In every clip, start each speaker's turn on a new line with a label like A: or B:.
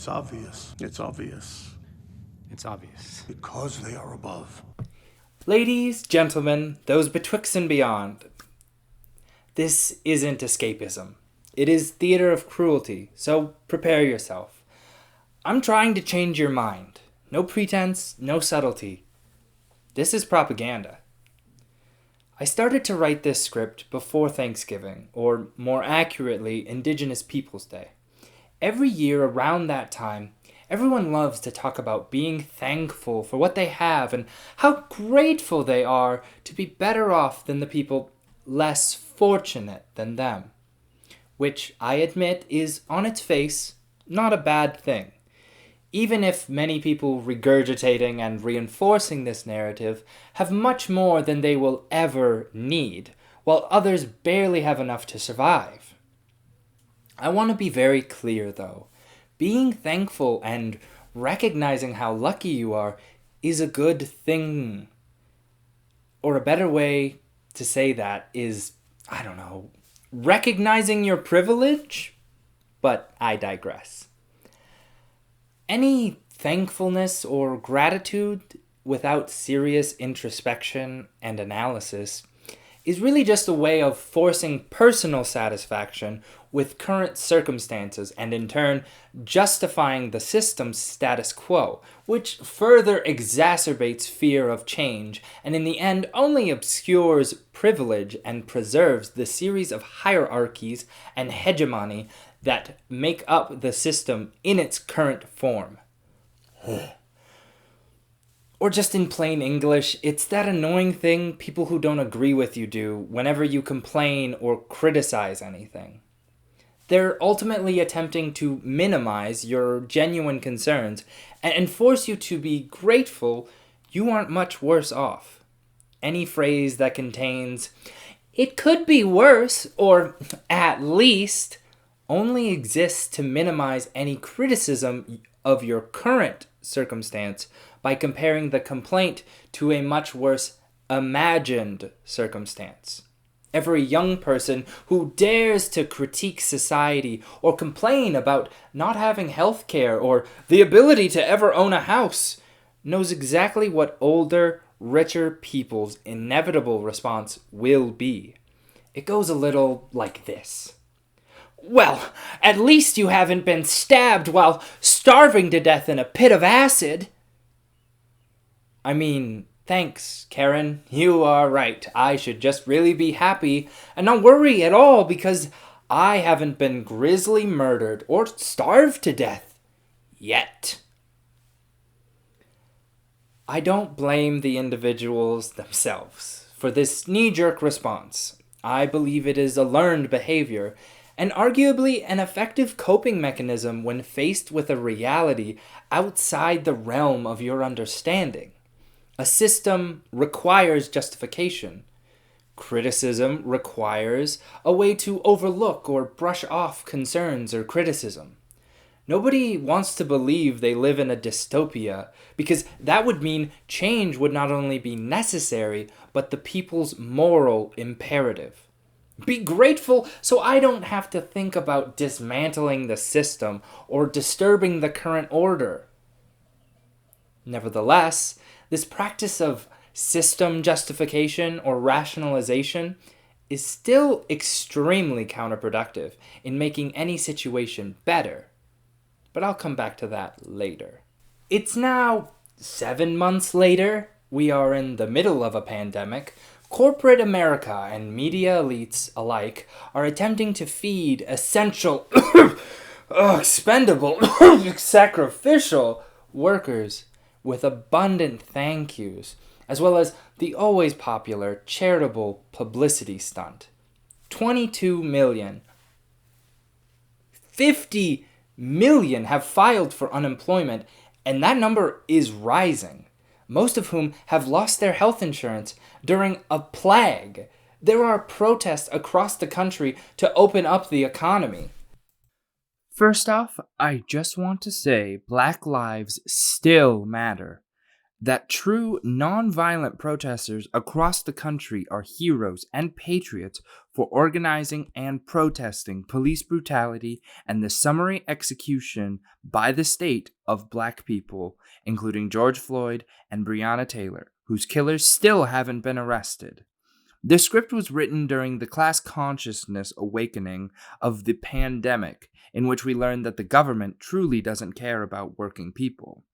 A: It's obvious. It's obvious.
B: It's obvious.
A: Because they are above.
C: Ladies, gentlemen, those betwixt and beyond, this isn't escapism. It is theater of cruelty, so prepare yourself. I'm trying to change your mind. No pretense, no subtlety. This is propaganda. I started to write this script before Thanksgiving, or more accurately, Indigenous Peoples Day. Every year around that time, everyone loves to talk about being thankful for what they have and how grateful they are to be better off than the people less fortunate than them. Which I admit is, on its face, not a bad thing. Even if many people regurgitating and reinforcing this narrative have much more than they will ever need, while others barely have enough to survive. I want to be very clear, though. Being thankful and recognizing how lucky you are is a good thing. Or a better way to say that is, recognizing your privilege? But I digress. Any thankfulness or gratitude without serious introspection and analysis is really just a way of forcing personal satisfaction with current circumstances and in turn justifying the system's status quo, which further exacerbates fear of change and in the end only obscures privilege and preserves the series of hierarchies and hegemony that make up the system in its current form. Or just in plain English, it's that annoying thing people who don't agree with you do whenever you complain or criticize anything. They're ultimately attempting to minimize your genuine concerns and force you to be grateful you aren't much worse off. Any phrase that contains, "it could be worse," or "at least," only exists to minimize any criticism of your current circumstance by comparing the complaint to a much worse imagined circumstance. Every young person who dares to critique society or complain about not having health care or the ability to ever own a house knows exactly what older, richer people's inevitable response will be. It goes a little like this. "Well, at least you haven't been stabbed while starving to death in a pit of acid." I mean, thanks, Karen. You are right. I should just really be happy and not worry at all because I haven't been grisly murdered or starved to death. Yet. I don't blame the individuals themselves for this knee-jerk response. I believe it is a learned behavior and arguably an effective coping mechanism when faced with a reality outside the realm of your understanding. A system requires justification. Criticism requires a way to overlook or brush off concerns or criticism. Nobody wants to believe they live in a dystopia because that would mean change would not only be necessary, but the people's moral imperative. Be grateful so I don't have to think about dismantling the system or disturbing the current order. Nevertheless, this practice of system justification or rationalization is still extremely counterproductive in making any situation better. But I'll come back to that later. It's now 7 months later. We are in the middle of a pandemic. Corporate America and media elites alike are attempting to feed essential, expendable, sacrificial workers with abundant thank yous, as well as the always popular charitable publicity stunt. 22 million. 50 million have filed for unemployment, and that number is rising, most of whom have lost their health insurance during a plague. There are protests across the country to open up the economy. First off, I just want to say Black lives still matter. that true nonviolent protesters across the country are heroes and patriots for organizing and protesting police brutality and the summary execution by the state of Black people, including George Floyd and Breonna Taylor, whose killers still haven't been arrested. The script was written during the class consciousness awakening of the pandemic, in which we learned that the government truly doesn't care about working people.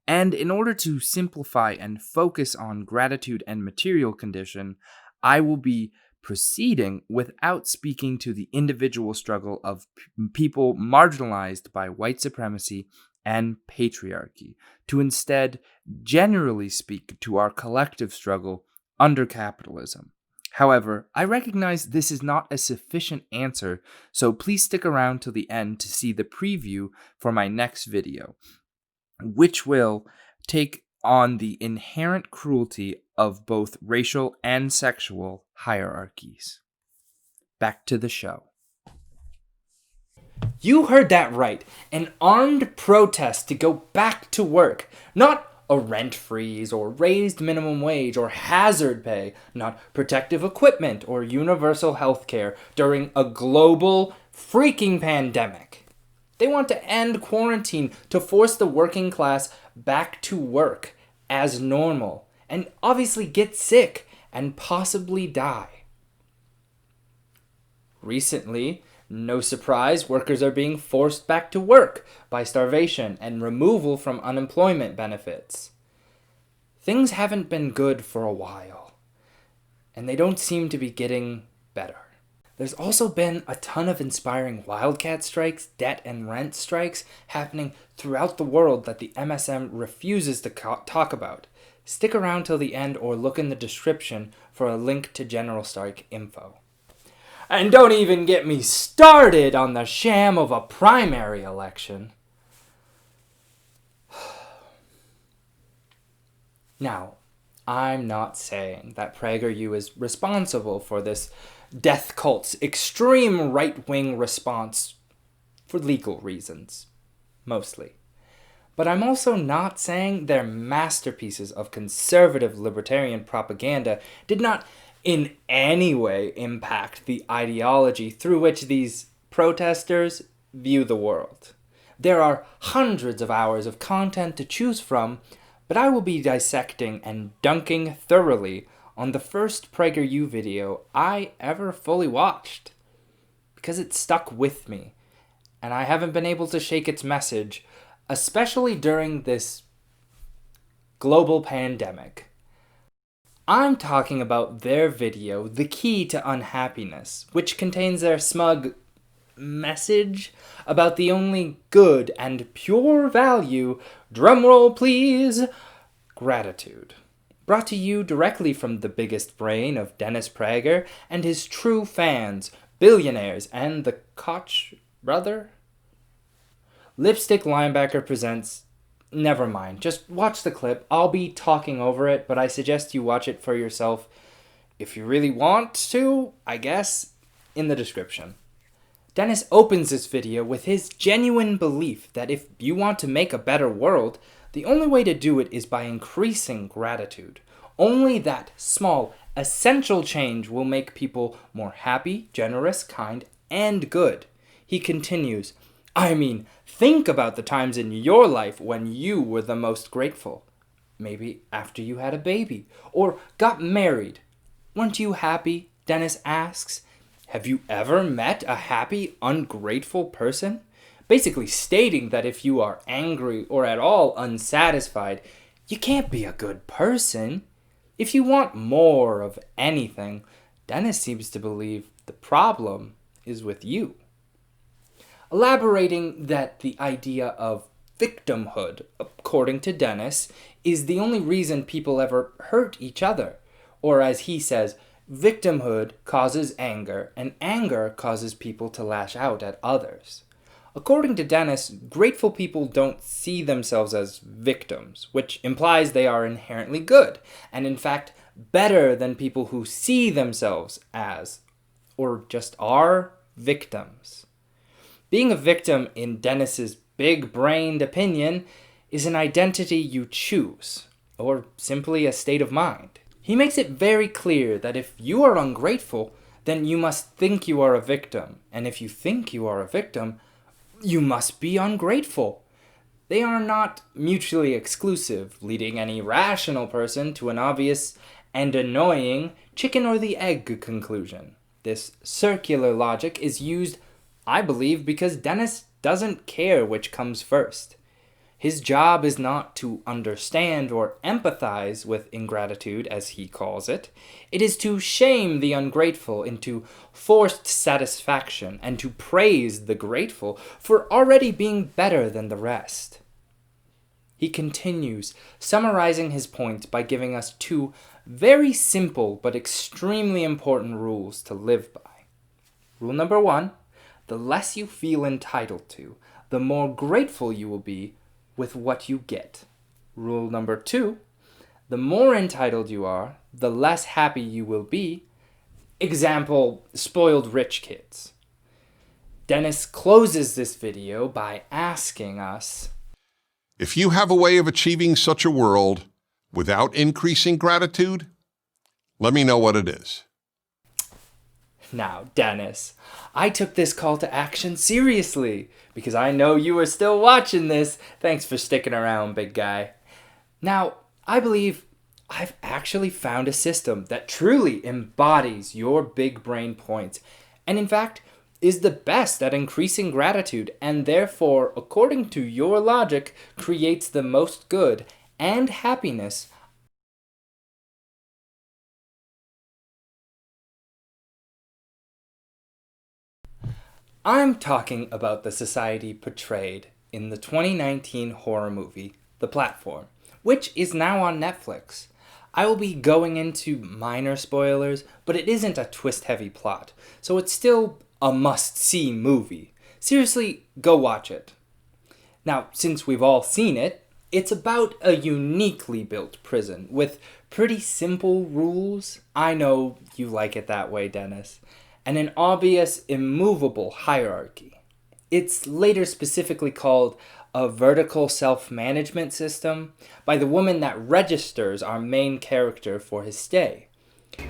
C: And in order to simplify and focus on gratitude and material condition, I will be proceeding without speaking to the individual struggle of people marginalized by white supremacy and patriarchy, to instead generally speak to our collective struggle under capitalism. However, I recognize this is not a sufficient answer, so please stick around till the end to see the preview for my next video, which will take on the inherent cruelty of both racial and sexual hierarchies. Back to the show. You heard that right. An armed protest to go back to work. Not a rent freeze or raised minimum wage or hazard pay. Not protective equipment or universal health care during a global freaking pandemic. They want to end quarantine to force the working class back to work as normal and obviously get sick and possibly die. Recently, no surprise, workers are being forced back to work by starvation and removal from unemployment benefits. Things haven't been good for a while, and they don't seem to be getting better. There's also been a ton of inspiring wildcat strikes, debt and rent strikes happening throughout the world that the MSM refuses to talk about. Stick around till the end or look in the description for a link to general strike info. And don't even get me started on the sham of a primary election. Now, I'm not saying that PragerU is responsible for this death cult's extreme right-wing response for legal reasons, mostly. But I'm also not saying their masterpieces of conservative libertarian propaganda did not in any way impact the ideology through which these protesters view the world. There are hundreds of hours of content to choose from, but I will be dissecting and dunking thoroughly on the first PragerU video I ever fully watched, because it stuck with me, and I haven't been able to shake its message, especially during this global pandemic. I'm talking about their video, The Key to Unhappiness, which contains their smug message about the only good and pure value, drumroll please, gratitude. Brought to you directly from the biggest brain of Dennis Prager and his true fans, billionaires, and the Koch brother? Lipstick Linebacker presents... Never mind, just watch the clip. I'll be talking over it, but I suggest you watch it for yourself. If you really want to, I guess, in the description. Dennis opens this video with his genuine belief that if you want to make a better world, the only way to do it is by increasing gratitude. Only that small, essential change will make people more happy, generous, kind, and good. He continues, I mean, think about the times in your life when you were the most grateful. Maybe after you had a baby, or got married. Weren't you happy? Dennis asks. Have you ever met a happy, ungrateful person? Basically stating that if you are angry or at all unsatisfied, you can't be a good person. If you want more of anything, Dennis seems to believe the problem is with you. Elaborating that the idea of victimhood, according to Dennis, is the only reason people ever hurt each other. Or as he says, victimhood causes anger, and anger causes people to lash out at others. According to Dennis, grateful people don't see themselves as victims, which implies they are inherently good, and in fact, better than people who see themselves as, or just are, victims. Being a victim, in Dennis's big-brained opinion, is an identity you choose. or simply a state of mind. He makes it very clear that if you are ungrateful, then you must think you are a victim. And if you think you are a victim, you must be ungrateful. They are not mutually exclusive, leading any rational person to an obvious and annoying chicken or the egg conclusion. This circular logic is used, I believe, because Dennis doesn't care which comes first. His job is not to understand or empathize with ingratitude, as he calls it. It is to shame the ungrateful into forced satisfaction and to praise the grateful for already being better than the rest. He continues, summarizing his point by giving us two very simple but extremely important rules to live by. Rule number 1, the less you feel entitled to, the more grateful you will be with what you get. Rule number 2, the more entitled you are, the less happy you will be. Example, spoiled rich kids. Dennis closes this video by asking us,
D: if you have a way of achieving such a world without increasing gratitude, let me know what it is.
C: Now, Dennis, I took this call to action seriously because I know you are still watching this. Thanks for sticking around, big guy. Now, I believe I've actually found a system that truly embodies your big brain points and, in fact, is the best at increasing gratitude and therefore, according to your logic, creates the most good and happiness. I'm talking about the society portrayed in the 2019 horror movie, The Platform, which is now on Netflix. I will be going into minor spoilers, but it isn't a twist-heavy plot, so it's still a must-see movie. Seriously, go watch it. Now, since we've all seen it, it's about a uniquely built prison with pretty simple rules. I know you like it that way, Dennis. And an obvious, immovable hierarchy. It's later specifically called a vertical self-management system by the woman that registers our main character for his stay.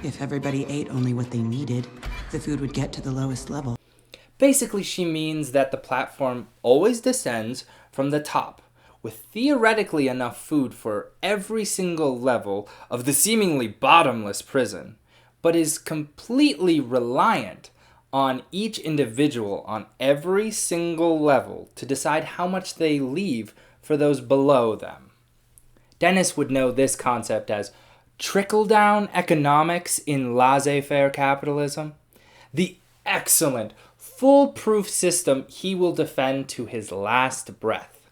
E: If everybody ate only what they needed, the food would get to the lowest level.
C: Basically, she means that the platform always descends from the top, with theoretically enough food for every single level of the seemingly bottomless prison, but is completely reliant on each individual on every single level to decide how much they leave for those below them. Dennis would know this concept as trickle-down economics in laissez-faire capitalism, the excellent, foolproof system he will defend to his last breath.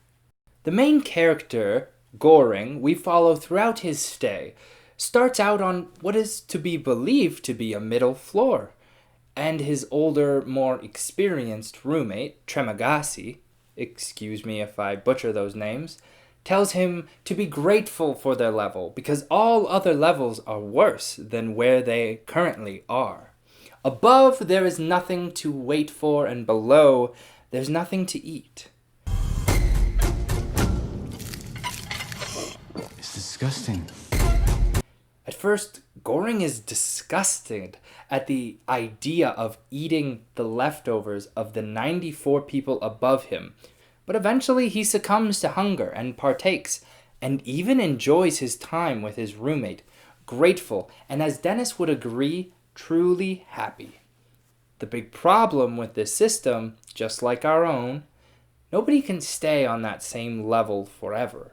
C: The main character, Goring, we follow throughout his stay, starts out on what is to be believed to be a middle floor, and his older, more experienced roommate, Tremagasi, excuse me if I butcher those names, tells him to be grateful for their level because all other levels are worse than where they currently are. Above, there is nothing to wait for, and below, there's nothing to eat.
B: It's disgusting.
C: At first, Goring is disgusted at the idea of eating the leftovers of the 94 people above him, but eventually he succumbs to hunger and partakes, and even enjoys his time with his roommate, grateful, and as Dennis would agree, truly happy. The big problem with this system, just like our own, nobody can stay on that same level forever.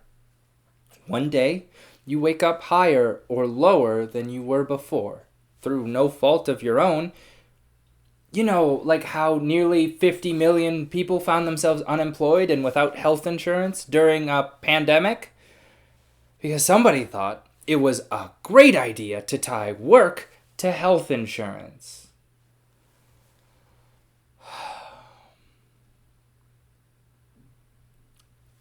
C: One day, you wake up higher or lower than you were before, through no fault of your own. You know, like how nearly 50 million people found themselves unemployed and without health insurance during a pandemic? Because somebody thought it was a great idea to tie work to health insurance.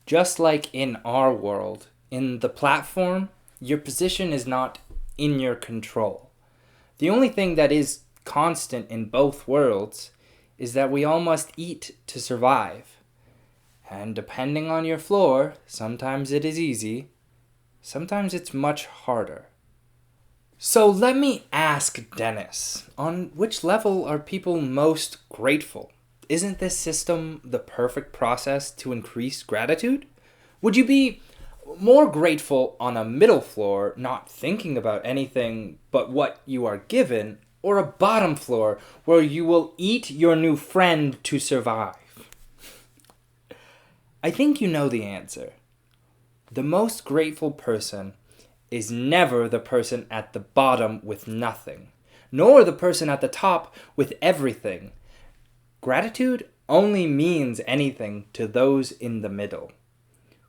C: Just like in our world, in the platform, your position is not in your control. The only thing that is constant in both worlds is that we all must eat to survive. And depending on your floor, sometimes it is easy, Sometimes it's much harder. So let me ask Dennis, on which level are people most grateful? Isn't this system the perfect process to increase gratitude? Would you be more grateful on a middle floor, not thinking about anything but what you are given, or a bottom floor where you will eat your new friend to survive? I think you know the answer. The most grateful person is never the person at the bottom with nothing, nor the person at the top with everything. Gratitude only means anything to those in the middle,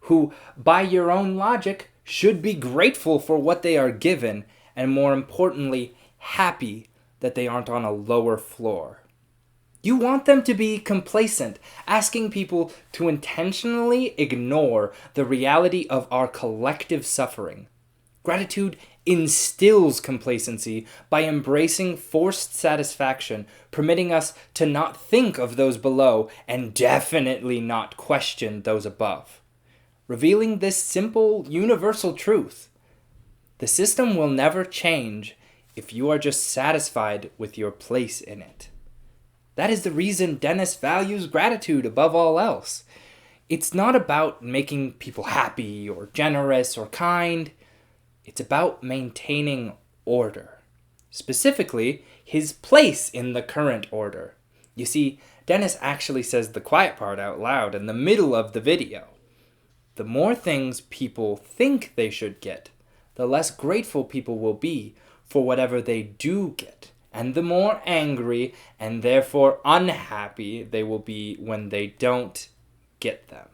C: who, by your own logic, should be grateful for what they are given, and more importantly, happy that they aren't on a lower floor. You want them to be complacent, asking people to intentionally ignore the reality of our collective suffering. Gratitude instills complacency by embracing forced satisfaction, permitting us to not think of those below and definitely not question those above. Revealing this simple, universal truth: the system will never change if you are just satisfied with your place in it. That is the reason Dennis values gratitude above all else. It's not about making people happy or generous or kind. It's about maintaining order. Specifically, his place in the current order. You see, Dennis actually says the quiet part out loud in the middle of the video. The more things people think they should get, the less grateful people will be for whatever they do get, and the more angry and therefore unhappy they will be when they don't get them.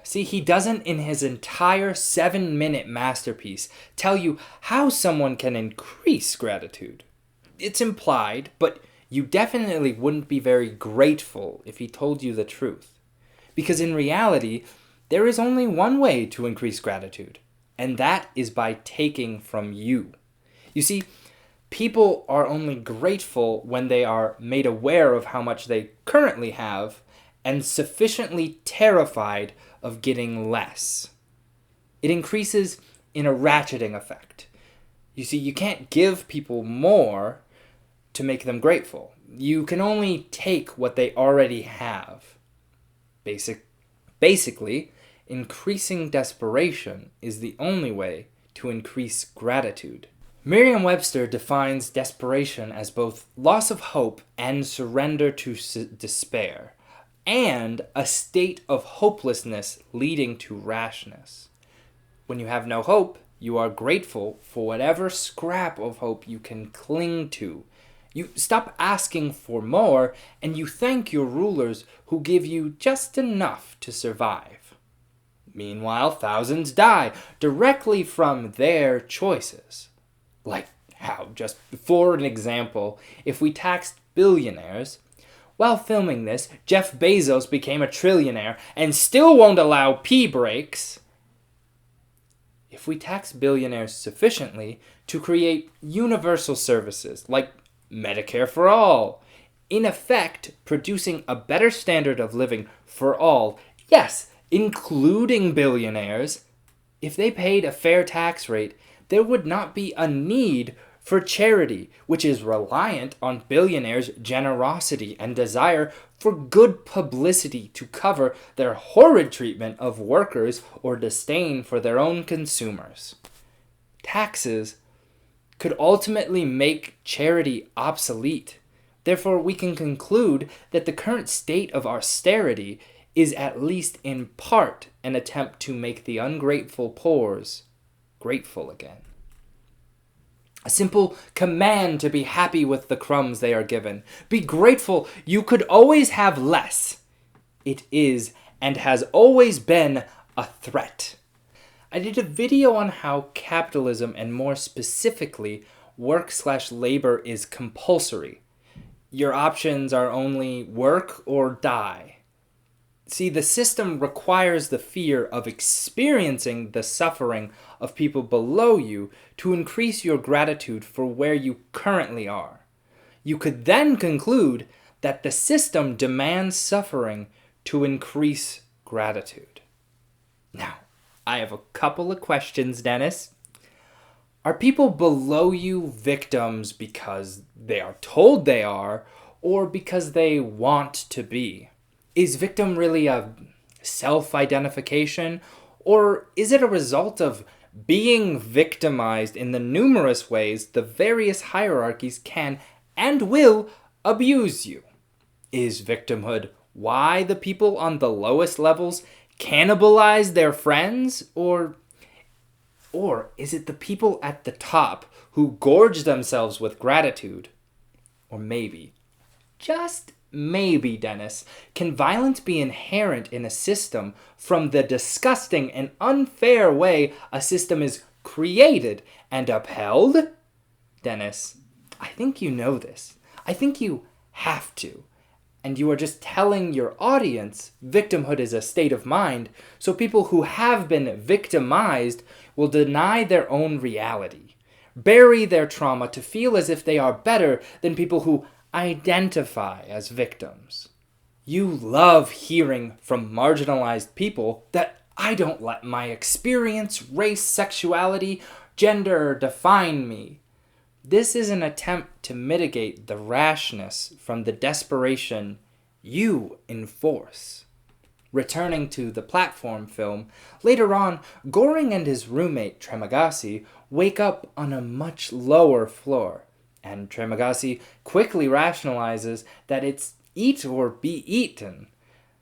C: See, he doesn't in his entire 7-minute masterpiece tell you how someone can increase gratitude. It's implied, but you definitely wouldn't be very grateful if he told you the truth. Because in reality, there is only one way to increase gratitude, and that is by taking from you. You see, people are only grateful when they are made aware of how much they currently have and sufficiently terrified of getting less. It increases in a ratcheting effect. You see, you can't give people more to make them grateful. You can only take what they already have. Basically, increasing desperation is the only way to increase gratitude. Merriam-Webster defines desperation as both loss of hope and surrender to despair, and a state of hopelessness leading to rashness. When you have no hope, you are grateful for whatever scrap of hope you can cling to. You stop asking for more, and you thank your rulers who give you just enough to survive. Meanwhile, thousands die directly from their choices. Like how, just for an example, if we taxed billionaires, while filming this, Jeff Bezos became a trillionaire and still won't allow pee breaks. If we tax billionaires sufficiently to create universal services like Medicare for all, in effect producing a better standard of living for all, yes, including billionaires, if they paid a fair tax rate, there would not be a need for charity, which is reliant on billionaires' generosity and desire for good publicity to cover their horrid treatment of workers or disdain for their own consumers. Taxes could ultimately make charity obsolete. Therefore, we can conclude that the current state of austerity is at least in part an attempt to make the ungrateful poors grateful again. A simple command to be happy with the crumbs they are given. Be grateful you could always have less. It is and has always been a threat. I did a video on how capitalism, and more specifically, work/labor is compulsory. Your options are only work or die. See, the system requires the fear of experiencing the suffering of people below you to increase your gratitude for where you currently are. You could then conclude that the system demands suffering to increase gratitude. Now, I have a couple of questions, Dennis. Are people below you victims because they are told they are, or because they want to be? Is victim really a self-identification, or is it a result of being victimized in the numerous ways the various hierarchies can and will abuse you? Is victimhood why the people on the lowest levels cannibalize their friends, or is it the people at the top who gorge themselves with gratitude? Or maybe, just maybe, Dennis, can violence be inherent in a system from the disgusting and unfair way a system is created and upheld? Dennis, I think you know this. I think you have to. And you are just telling your audience victimhood is a state of mind, so people who have been victimized will deny their own reality, bury their trauma to feel as if they are better than people who identify as victims. You love hearing from marginalized people that I don't let my experience, race, sexuality, gender define me. This is an attempt to mitigate the rashness from the desperation you enforce. Returning to the platform film, later on, Goring and his roommate Tremagasi wake up on a much lower floor, and Tremagasi quickly rationalizes that it's eat or be eaten.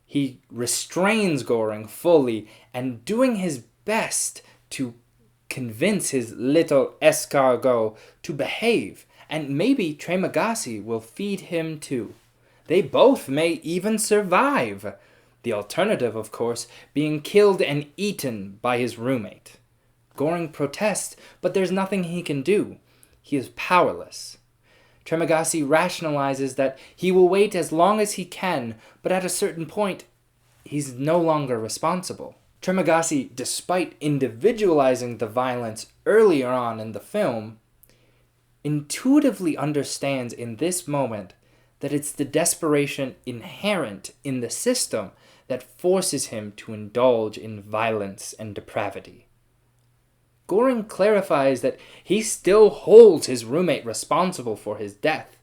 C: He restrains Goring fully and doing his best to convince his little escargot to behave, and maybe Tremagasi will feed him too. They both may even survive. The alternative, of course, being killed and eaten by his roommate. Goring protests, but there's nothing he can do. He is powerless. Tremagasi rationalizes that he will wait as long as he can, but at a certain point, he's no longer responsible. Tremagasi, despite individualizing the violence earlier on in the film, intuitively understands in this moment that it's the desperation inherent in the system that forces him to indulge in violence and depravity. Goring clarifies that he still holds his roommate responsible for his death,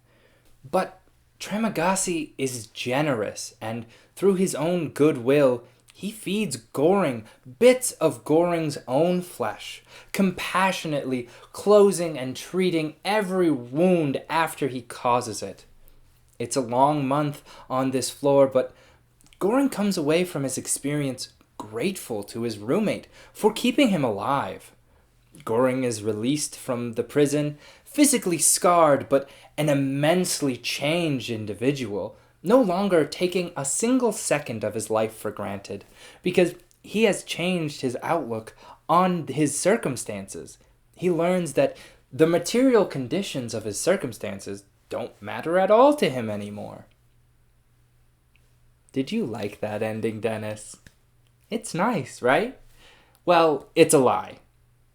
C: but Tremagasi is generous, and through his own goodwill, he feeds Goring bits of Goring's own flesh, compassionately closing and treating every wound after he causes it. It's a long month on this floor, but Goring comes away from his experience grateful to his roommate for keeping him alive. Goring is released from the prison, physically scarred, but an immensely changed individual, no longer taking a single second of his life for granted, because he has changed his outlook on his circumstances. He learns that the material conditions of his circumstances don't matter at all to him anymore. Did you like that ending, Dennis? It's nice, right? Well, it's a lie.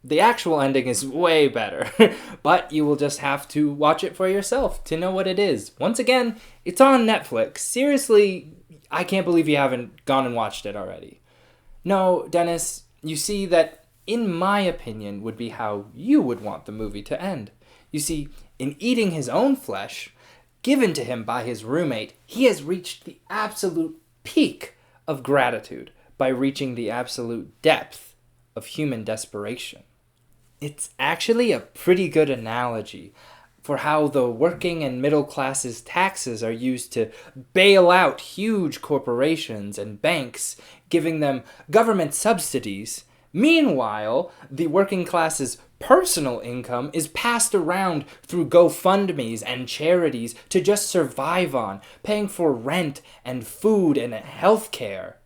C: The actual ending is way better, but you will just have to watch it for yourself to know what it is. Once again, it's on Netflix. Seriously, I can't believe you haven't gone and watched it already. No, Dennis, you see that, in my opinion, would be how you would want the movie to end. You see, in eating his own flesh, given to him by his roommate, he has reached the absolute peak of gratitude by reaching the absolute depth of human desperation. It's actually a pretty good analogy for how the working and middle class's taxes are used to bail out huge corporations and banks, giving them government subsidies. Meanwhile, the working class's personal income is passed around through GoFundMes and charities to just survive on, paying for rent and food and health care.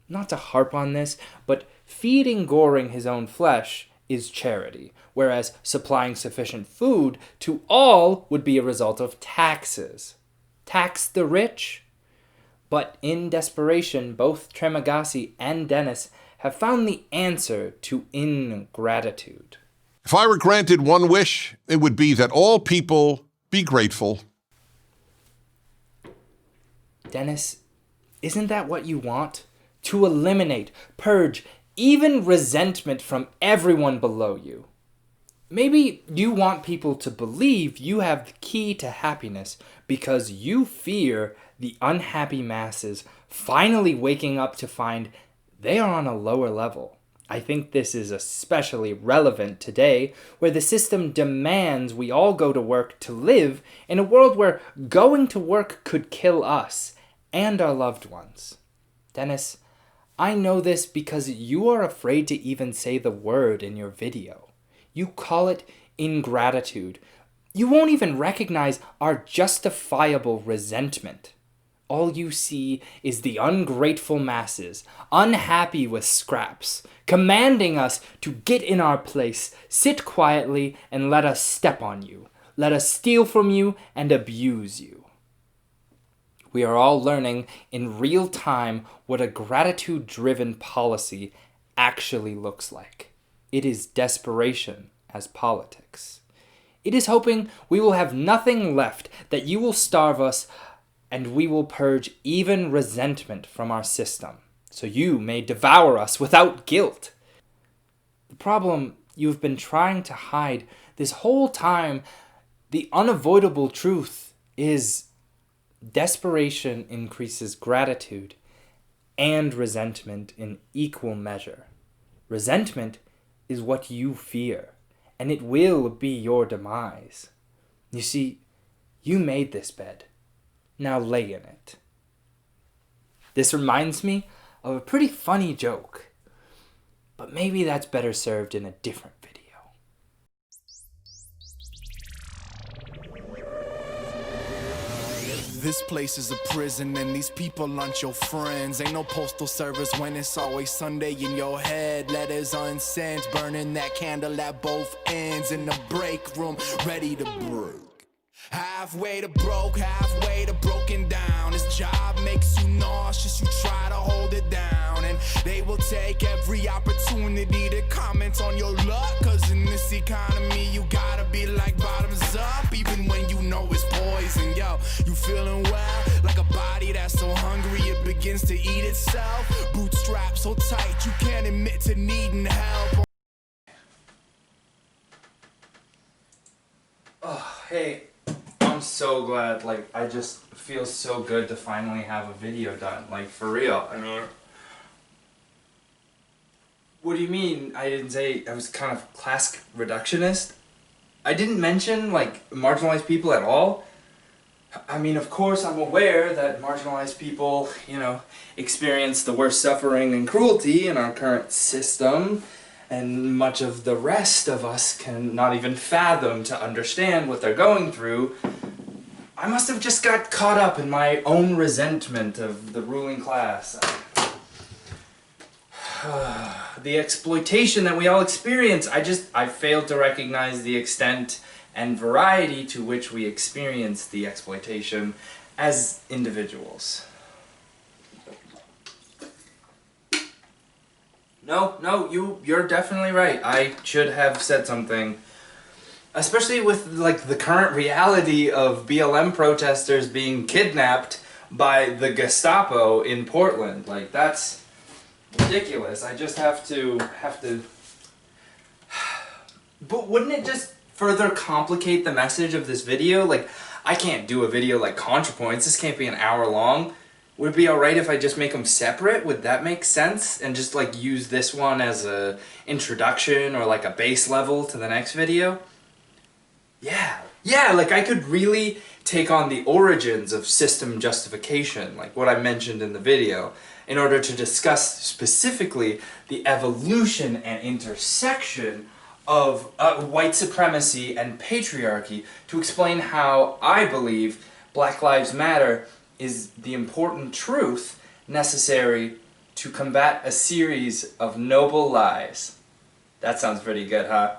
C: Not to harp on this, but feeding Goring his own flesh is charity, whereas supplying sufficient food to all would be a result of taxes. Tax the rich? But in desperation, both Tremagasi and Dennis have found the answer to ingratitude.
D: If I were granted one wish, it would be that all people be grateful.
C: Dennis, isn't that what you want? To eliminate, purge, even resentment from everyone below you. Maybe you want people to believe you have the key to happiness because you fear the unhappy masses finally waking up to find they are on a lower level. I think this is especially relevant today, where the system demands we all go to work to live in a world where going to work could kill us and our loved ones. Dennis, I know this because you are afraid to even say the word in your video. You call it ingratitude. You won't even recognize our justifiable resentment. All you see is the ungrateful masses, unhappy with scraps, commanding us to get in our place, sit quietly, and let us step on you. Let us steal from you and abuse you. We are all learning in real time what a gratitude-driven policy actually looks like. It is desperation as politics. It is hoping we will have nothing left, that you will starve us, and we will purge even resentment from our system, so you may devour us without guilt. The problem you've been trying to hide this whole time, the unavoidable truth is desperation increases gratitude and resentment in equal measure. Resentment is what you fear, and it will be your demise. You see, you made this bed. Now lay in it. This reminds me of a pretty funny joke, but maybe that's better served in a different video.
F: This place is a prison and these people aren't your friends. Ain't no postal service when it's always Sunday in your head. Letters unsent, burning that candle at both ends. In the break room, ready to break. Halfway to broke, halfway to broken down. This job makes you nauseous, you try to hold it down. And they will take every opportunity to comment on your luck. Cause in this economy, you gotta be like bottoms up. Even when you know it's poison, yo. You feeling well, like a body that's so hungry it begins to eat itself. Bootstraps so tight, you can't admit to needing help.
C: Oh, hey. I'm so glad, I just feel so good to finally have a video done, for real. I mean, what do you mean I didn't say I was kind of class reductionist? I didn't mention, marginalized people at all. I mean, of course I'm aware that marginalized people, experience the worst suffering and cruelty in our current system, and much of the rest of us can not even fathom to understand what they're going through. I must have just got caught up in my own resentment of the ruling class. The exploitation that we all experience, I failed to recognize the extent and variety to which we experience the exploitation as individuals. No, you're definitely right. I should have said something. Especially with, the current reality of BLM protesters being kidnapped by the Gestapo in Portland. That's ridiculous. I just have to... But wouldn't it just further complicate the message of this video? I can't do a video like ContraPoints. This can't be an hour long. Would it be alright if I just make them separate? Would that make sense? And just, use this one as a introduction or, a base level to the next video? Yeah, I could really take on the origins of system justification, what I mentioned in the video, in order to discuss specifically the evolution and intersection of white supremacy and patriarchy, to explain how I believe Black Lives Matter is the important truth necessary to combat a series of noble lies. That sounds pretty good, huh?